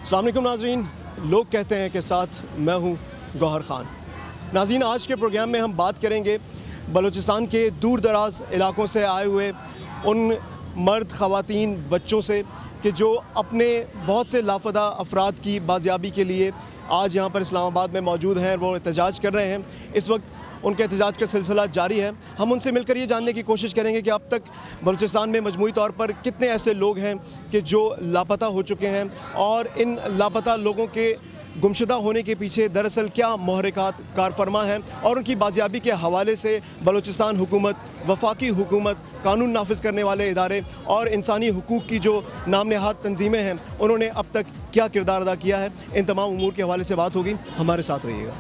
अस्सलाम वालेकुम नाज़रीन, लोग कहते हैं कि साथ मैं हूँ गौहर ख़ान। नाज़रीन, आज के प्रोग्राम में हम बात करेंगे बलूचिस्तान के दूर दराज इलाकों से आए हुए उन मर्द, ख़वातीन, बच्चों से कि जो अपने बहुत से लापता अफराद की बाजियाबी के लिए आज यहाँ पर इस्लामाबाद में मौजूद हैं। वो एहतजाज कर रहे हैं। इस वक्त उनके एहतजाज का सिलसिला जारी है। हम उनसे मिलकर ये जानने की कोशिश करेंगे कि अब तक बलूचिस्तान में मजमूई तौर पर कितने ऐसे लोग हैं कि जो लापता हो चुके हैं और इन लापता लोगों के गुमशुदा होने के पीछे दरअसल क्या मुहर्रिकात कारफरमा हैं और उनकी बाजियाबी के हवाले से बलूचिस्तान हुकूमत, वफाकी हुकूमत, कानून नाफिज करने वाले इदारे और इंसानी हुकूक की जो नाम नहाद तंजीमें हैं उन्होंने अब तक क्या किरदार अदा किया है। इन तमाम उमूर के हवाले से बात होगी। हमारे साथ रहिएगा।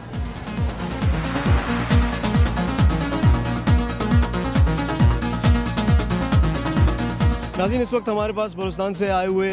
नाज़रीन, इस वक्त हमारे पास बलूचिस्तान से आए हुए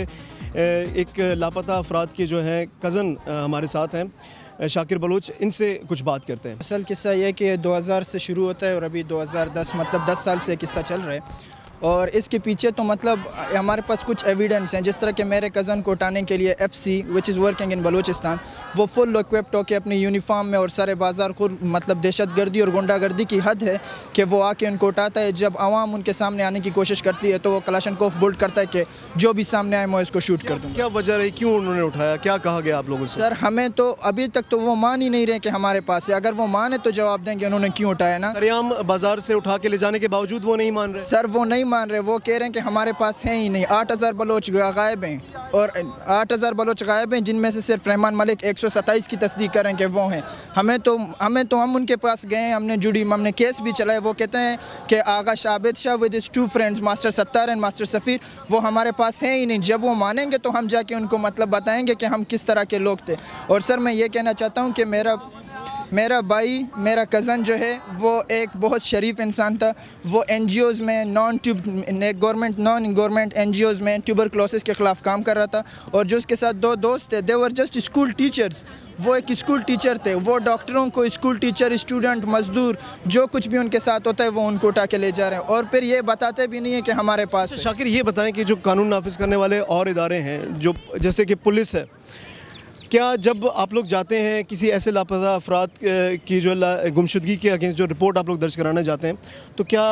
एक लापता अफराद के जो हैं कज़न हमारे साथ हैं, शाकिर बलूच। इनसे कुछ बात करते हैं। असल किस्सा ये कि 2000 से शुरू होता है और अभी 2010 मतलब 10 साल से किस्सा चल रहा है। और इसके पीछे तो मतलब हमारे पास कुछ एविडेंस हैं, जिस तरह के मेरे कज़न को उठाने के लिए FC which is working in Balochistan, वो फुल इक्विप्ड होकर अपनी यूनिफॉर्म में और सारे बाज़ार खुद मतलब दहशतगर्दी और गुंडागर्दी की हद है कि वो आके उनको उठाता है। जब आवाम उनके सामने आने की कोशिश करती है तो वो कलाशनकोफ बुल्ड करता है कि जो भी सामने आए मैं इसको शूट कर दूँ। क्या वजह रही, क्यों उन्होंने उठाया, क्या कहा गया आप लोगों से? सर, हमें तो अभी तक तो वो मान ही नहीं रहे कि हमारे पास है। अगर वो माने तो जवाब देंगे उन्होंने क्यों उठाया ना। सरेआम बाजार से उठा के ले जाने के बावजूद वो नहीं मान रहे? सर, वो नहीं मान रहे। वो कह रहे हैं कि हमारे पास है ही नहीं। 8000 बलोच गायब हैं और 8000 बलोच गायब हैं, जिनमें से सिर्फ रहमान मलिक 127 की तस्दीक कर रहे हैं कि वो हैं। हम उनके पास गए, हमने केस भी चलाया। वो कहते हैं कि Agha Shabid Shah with his 2 friends Master Sattar and Master Safir, वो हमारे पास है ही नहीं। जब वो मानेंगे तो हम जाके उनको मतलब बताएंगे कि हम किस तरह के लोग थे। और सर, मैं ये कहना चाहता हूँ कि मेरा भाई, मेरा कज़न जो है वो एक बहुत शरीफ इंसान था। वो NGOs में नॉन गवर्नमेंट NGOs में ट्यूबरक्लोसिस के ख़िलाफ़ काम कर रहा था। और जो उसके साथ 2 दोस्त थे, दे वर जस्ट स्कूल टीचर्स। वो एक स्कूल टीचर थे। वो डॉक्टरों को स्कूल टीचर, स्टूडेंट, मजदूर, जो कुछ भी उनके साथ होता है वो उनको उठा के ले जा रहे हैं और फिर ये बताते भी नहीं है कि हमारे पास है। शाकिर, ये बताएं कि जो कानून नाफिज करने वाले और इदारे हैं, जो जैसे कि पुलिस है, क्या जब आप लोग जाते हैं किसी ऐसे लापता अफराद की जो गुमशुदगी के अगेंस्ट जो रिपोर्ट आप लोग दर्ज कराना जाते हैं, तो क्या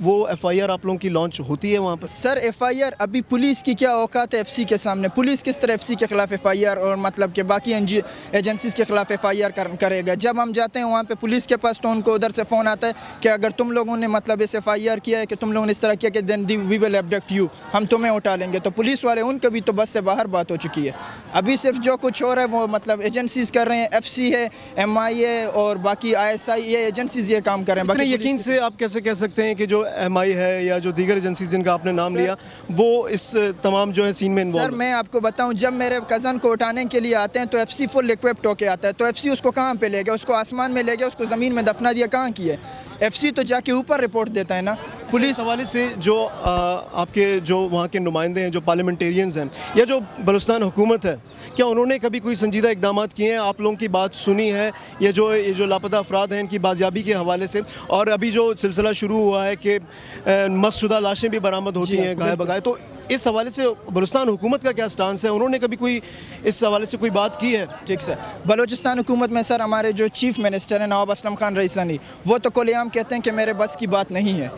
वो FIR आप लोगों की लॉन्च होती है वहाँ पर? सर, FIR अभी पुलिस की क्या औकात है FC के सामने? पुलिस किस तरह FC के ख़िलाफ़ FIR और मतलब कि बाकी एजेंसीज़ के ख़िलाफ़ FIR करेगा? जब हम जाते हैं वहाँ पे पुलिस के पास तो उनको उधर से फ़ोन आता है कि अगर तुम लोगों ने मतलब इस FIR किया है कि तुम लोगों ने इस तरह किया कि then we will abduct you, हम तुम्हें उठा लेंगे। तो पुलिस वाले उनके भी तो बस से बाहर बात हो चुकी है। अभी सिर्फ जो कुछ हो रहा है वो मतलब एजेंसीज़ कर रहे हैं। FC है, MIA और बाकी ISI, ये एजेंसीज़ ये काम कर रहे हैं। बाकी यकीन से आप कैसे कह सकते हैं कि जो MI है या जो दीगर एजेंसीज जिनका आपने नाम लिया वो इस तमाम जो है सीन में इन्वॉल्व? सर, मैं आपको बताऊं, जब मेरे कज़न को उठाने के लिए आते हैं तो FC फुल इक्विप्ड होके आता है। तो FC उसको कहाँ पे ले गया? उसको आसमान में ले गया, उसको ज़मीन में दफना दिया, कहाँ की है? FC तो जाके ऊपर रिपोर्ट देता है ना। पुलिस हवाले से जो आपके जो वहाँ के नुमाइंदे हैं, जो पार्लियामेंटेरियंस हैं या जो बलूचिस्तान हुकूमत है, क्या उन्होंने कभी कोई संजीदा इकदाम किए हैं? आप लोगों की बात सुनी है? ये जो लापता अफराद हैं इनकी बाजियाबी के हवाले से, और अभी जो सिलसिला शुरू हुआ है कि मस्शुदा लाशें भी बरामद होती हैं गाय बगाए, तो इस हवाले से बलूचिस्तान हुकूमत का क्या स्टांस है? उन्होंने कभी कोई इस हवाले से कोई बात की है? ठीक सर, बलूचिस्तान हुकूमत में सर हमारे जो चीफ मिनिस्टर हैं नवाब असलम खान रईसानी, वो तो खुलेआम कहते हैं कि मेरे बस की बात नहीं है।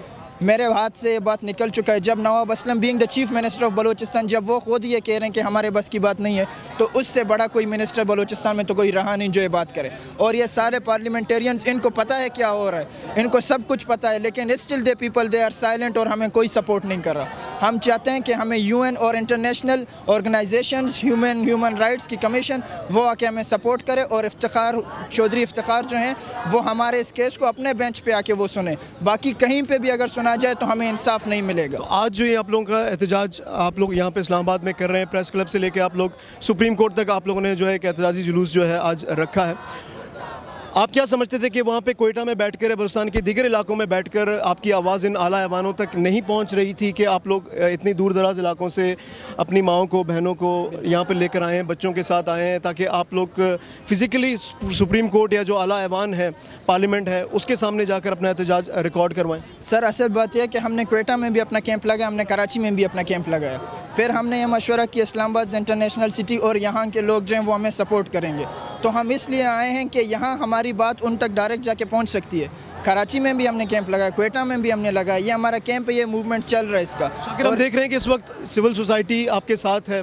मेरे हाथ से ये बात निकल चुका है। जब Nawab Aslam being the chief minister of Balochistan, जब वो खुद ये कह रहे हैं कि हमारे बस की बात नहीं है, तो उससे बड़ा कोई मिनिस्टर बलूचिस्तान में तो कोई रहा नहीं जो ये बात करे। और ये सारे पार्लियामेंटेरियंस, इनको पता है क्या हो रहा है, इनको सब कुछ पता है, लेकिन still they people they are silent और हमें कोई सपोर्ट नहीं कर रहा। हम चाहते हैं कि हमें UN और इंटरनेशनल ऑर्गेनाइजेशंस, ह्यूमन राइट्स की कमीशन, वो आके हमें सपोर्ट करे और चौधरी इफ्तिखार जो हैं वो हमारे इस केस को अपने बेंच पे आके वो सुने। बाकी कहीं पे भी अगर सुना जाए तो हमें इंसाफ नहीं मिलेगा। तो आज जो ये आप लोगों का एहतजाज आप लोग यहाँ पे इस्लामाबाद में कर रहे हैं, प्रेस क्लब से लेकर आप लोग सुप्रीम कोर्ट तक आप लोगों ने जो है एक एहतजाजी जुलूस जो है आज रखा है, आप क्या समझते थे कि वहाँ पे कोयटा में बैठकर, बलूचिस्तान के दीगर इलाकों में बैठकर आपकी आवाज़ इन आला ऐवानों तक नहीं पहुँच रही थी कि आप लोग इतनी दूर दराज इलाकों से अपनी माओं को, बहनों को यहाँ पे लेकर आए हैं, बच्चों के साथ आए हैं, ताकि आप लोग फ़िज़िकली सुप्रीम कोर्ट या जो आला ऐवान है, पार्लियामेंट है, उसके सामने जाकर अपना एहतजाज रिकॉर्ड करवाएं? सर असल बात यह है कि हमने कोयटा में भी अपना कैंप लगाया, हमने कराची में भी अपना कैंप लगाया, फिर हमने ये मशवरा किया इस्लामाबाद इंटरनेशनल सिटी और यहाँ के लोग जो हैं वो हमें सपोर्ट करेंगे। तो हम इसलिए आए हैं कि यहाँ हमारी बात उन तक डायरेक्ट जाके पहुँच सकती है। कराची में भी हमने कैंप लगाया, कोयटा में भी हमने लगाया, ये हमारा कैंप है, ये मूवमेंट चल रहा है इसका। अगर हम देख रहे हैं कि इस वक्त सिविल सोसाइटी आपके साथ है,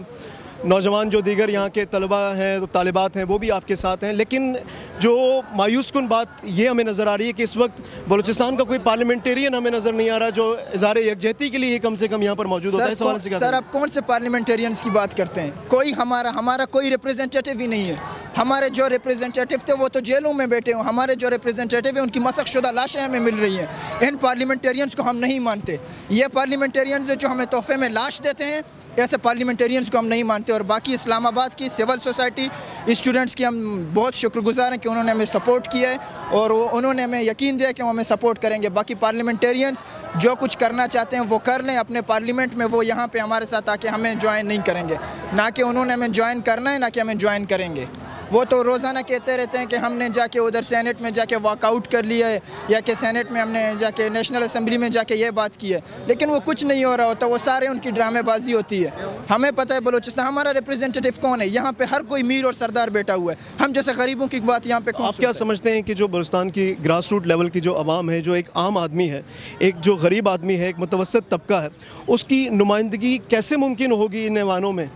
नौजवान जो दीगर यहाँ के तलबा हैं, तो तालिबात हैं, वो भी आपके साथ हैं, लेकिन जो मायूस कुन बात ये हमें नज़र आ रही है कि इस वक्त बलूचिस्तान का कोई पार्लियामेंटेरियन हमें नज़र नहीं आ रहा जो इज़हार यकजहती के लिए कम से कम यहाँ पर मौजूद होता है। सर आप कौन से पार्लियामेंटेरियंस की बात करते हैं? कोई हमारा कोई रिप्रेजेंटेटिव ही नहीं है। हमारे जो रिप्रेजेंटेटिव थे वो तो जेलों में बैठे हुए, हमारे जो रिप्रेजेंटेटिव हैं उनकी मशक़शुदा लाशें हमें मिल रही हैं। इन पार्लियामेंटेरियंस को हम नहीं मानते। ये पार्लियामेंटेरियंस जो हमें तोहफे में लाश देते हैं, ऐसे पार्लियामेंटेरियंस को हम नहीं मानते। और बाकी इस्लामाबाद की सिविल सोसाइटी स्टूडेंट्स की हम बहुत शुक्रगुजार हैं कि उन्होंने हमें सपोर्ट किया है और उन्होंने हमें यकीन दिया कि वो हमें सपोर्ट करेंगे। बाकी पार्लियामेंटेरियंस जो कुछ करना चाहते हैं वो कर लें अपने पार्लियामेंट में, वो यहाँ पे हमारे साथ आके हमें ज्वाइन नहीं करेंगे, ना कि उन्होंने हमें ज्वाइन करना है, ना कि हमें ज्वाइन करेंगे। वो तो रोज़ाना कहते रहते हैं कि हमने जाके उधर सेनेट में जाके वॉकआउट कर लिया है या कि सेनेट में हमने जाके नेशनल असम्बली में जाके ये बात की है, लेकिन वो कुछ नहीं हो रहा होता, वो सारे उनकी ड्रामेबाजी होती है। हमें पता है बलूचिस्तान हमारा रिप्रेजेंटेटिव कौन है, यहाँ पे हर कोई मीर और सरदार बैठा हुआ है, हम जैसे गरीबों की बात यहाँ पे। आप क्या समझते हैं कि जो बलूचिस्तान की ग्रास रूट लेवल की जो आवाम है, जो एक आम आदमी है, एक जो गरीब आदमी है, एक मुतवस्सित तबका है, उसकी नुमाइंदगी कैसे मुमकिन होगी इन ऐवानों में,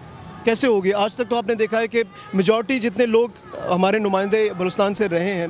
कैसे होगी? आज तक तो आपने देखा है कि मेजॉरिटी जितने लोग हमारे नुमाइंदे बलूचिस्तान से रहे हैं,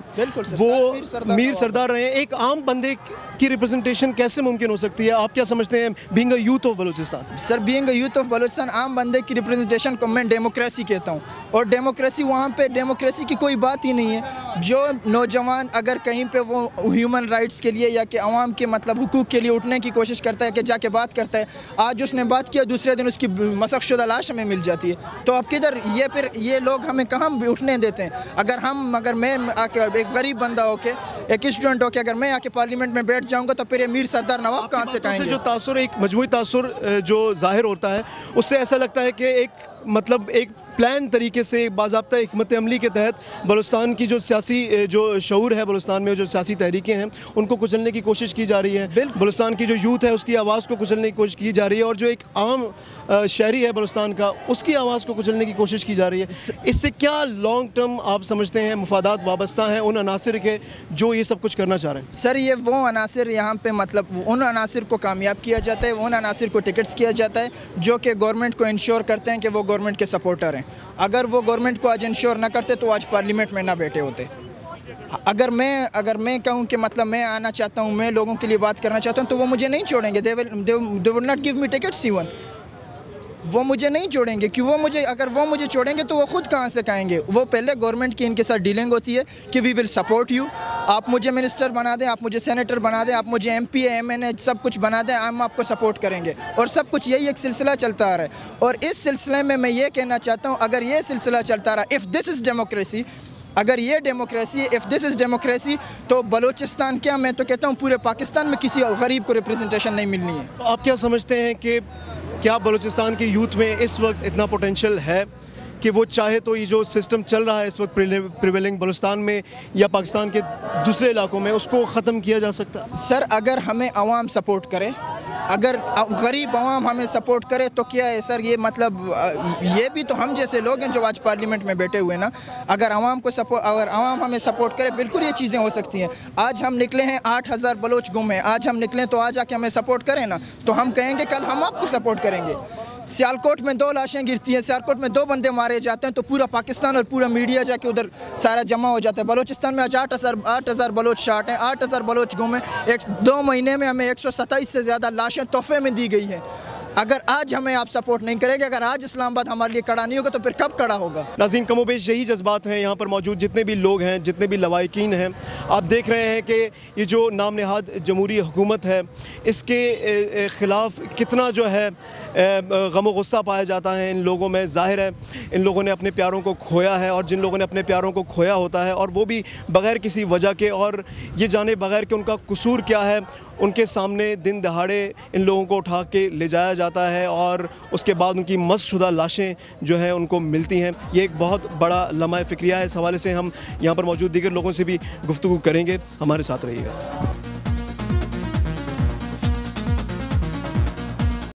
वो मीर सरदार रहे हैं। एक आम बंदे की रिप्रेजेंटेशन कैसे मुमकिन हो सकती है? आप क्या समझते हैं being a youth of Balochistan? Sir being a youth of Balochistan आम बंदे की रिप्रेजेंटेशन को मैं डेमोक्रेसी कहता हूँ, और डेमोक्रेसी वहाँ पे डेमोक्रेसी की कोई बात ही नहीं है। जो नौजवान अगर कहीं पे वो ह्यूमन राइट्स के लिए या कि अवाम के मतलब हुकूक के लिए उठने की कोशिश करता है, कि जाके बात करता है, आज उसने बात किया, दूसरे दिन उसकी मशक़शुदा लाश हमें मिल जाती है, तो अब किधर ये फिर ये लोग हमें कहाँ उठने देते हैं? अगर मैं आके एक गरीब बंदा होके, एक स्टूडेंट होके अगर मैं आके पार्लियामेंट में बैठ जाऊंगा तो फिर ये मीर सरदार नवाब कहाँ से कहेंगे? जो तासुर, एक मजमूई तासुर जो ज़ाहिर होता है, उससे ऐसा लगता है कि एक मतलब एक प्लान तरीके से, बाज़ाब्ता हिकमत अमली के तहत बलूचिस्तान की जो सियासी जो शऊर है बलूचिस्तान में, जो सियासी तहरीकें हैं, उनको कुचलने की कोशिश की जा रही है। बलूचिस्तान की जो यूथ है उसकी आवाज़ को कुचलने की कोशिश की जा रही है, और जो एक आम शहरी है बलूचिस्तान का, उसकी आवाज़ को कुचलने की कोशिश की जा रही है। इससे क्या लॉन्ग टर्म आप समझते हैं मुफादात वाबस्ता हैं उन अनासिर के जो ये सब कुछ करना चाह रहे हैं? सर ये वो अनासिर यहाँ पे मतलब उन अनासिर को कामयाब किया जाता है, उन अनासिर को टिकट्स किया जाता है जो कि गवर्नमेंट को इंश्योर करते हैं कि वो गवर्नमेंट के सपोर्टर हैं। अगर वो गवर्नमेंट को आज इंश्योर ना करते तो आज पार्लियामेंट में ना बैठे होते। अगर मैं कहूँ कि मतलब मैं आना चाहता हूँ, मैं लोगों के लिए बात करना चाहता हूँ, तो वो मुझे नहीं छोड़ेंगे। They will not give me tickets even. वो मुझे नहीं छोड़ेंगे कि अगर वो मुझे छोड़ेंगे तो वो खुद कहाँ से कहेंगे? वो पहले गवर्नमेंट की इनके साथ डीलिंग होती है कि वी विल सपोर्ट यू, आप मुझे मिनिस्टर बना दें, आप मुझे सेनेटर बना दें, आप मुझे MP MNA सब कुछ बना दें, हम आपको सपोर्ट करेंगे। और सब कुछ यही एक सिलसिला चलता आ रहा है। और इस सिलसिले में मैं ये कहना चाहता हूँ, अगर ये सिलसिला चलता रहा, इफ़ दिस इज़ डेमोक्रेसी, अगर ये democracy, if this is democracy, तो बलूचिस्तान क्या, मैं तो कहता हूँ पूरे पाकिस्तान में किसी गरीब को रिप्रेजेंटेशन नहीं मिलनी है। तो आप क्या समझते हैं कि क्या बलूचिस्तान की यूथ में इस वक्त इतना पोटेंशियल है कि वो चाहे तो ये जो सिस्टम चल रहा है इस वक्त प्रिवेलिंग बलूचिस्तान में या पाकिस्तान के दूसरे इलाकों में, उसको ख़त्म किया जा सकता है? सर अगर हमें आवाम सपोर्ट करे, अगर गरीब आवाम हमें सपोर्ट करे तो क्या है सर, ये मतलब ये भी तो हम जैसे लोग हैं जो आज पार्लियामेंट में बैठे हुए ना, अगर आवाम हमें सपोर्ट करे, बिल्कुल ये चीज़ें हो सकती हैं। आज हम निकले हैं, 8000 बलोच गुम हैं, आज हम निकलें तो आज आके हमें सपोर्ट करें ना, तो हम कहेंगे कल हम आपको सपोर्ट करेंगे। सियालकोट में 2 लाशें गिरती हैं, सियालकोट में 2 बंदे मारे जाते हैं, तो पूरा पाकिस्तान और पूरा मीडिया जाके उधर सारा जमा हो जाता है। बलूचिस्तान में आज 8000 बलोच शाट हैं, 8000 बलोच गुम हैं। 2 महीने में हमें 127 से ज़्यादा लाशें तोहफे में दी गई हैं। अगर आज हमें आप सपोर्ट नहीं करेंगे, अगर आज इस्लामाबाद हमारे लिए खड़ा नहीं होगा तो फिर कब खड़ा होगा। नाज़रीन, कमोबेश यही जज्बात हैं यहाँ पर मौजूद जितने भी लोग हैं, जितने भी लवाकिन हैं। आप देख रहे हैं कि ये जो नाम नहाद जमहूरी हुकूमत है, इसके ख़िलाफ़ कितना जो है गम गुस्सा पाया जाता है इन लोगों में। ज़ाहिर है इन लोगों ने अपने प्यारों को खोया है, और जिन लोगों ने अपने प्यारों को खोया होता है और वो भी बग़ैर किसी वजह के, और ये जाने बग़ैर कि उनका कसूर क्या है, उनके सामने दिन दहाड़े इन लोगों को उठा के ले जाया जाता है और उसके बाद उनकी मस्शुदा लाशें जो हैं उनको मिलती हैं। ये एक बहुत बड़ा लम्हा फ़िक्रिया है। इस हवाले से हम यहाँ पर मौजूद दीगर लोगों से भी गुफ्तगू करेंगे। हमारे साथ रहिएगा।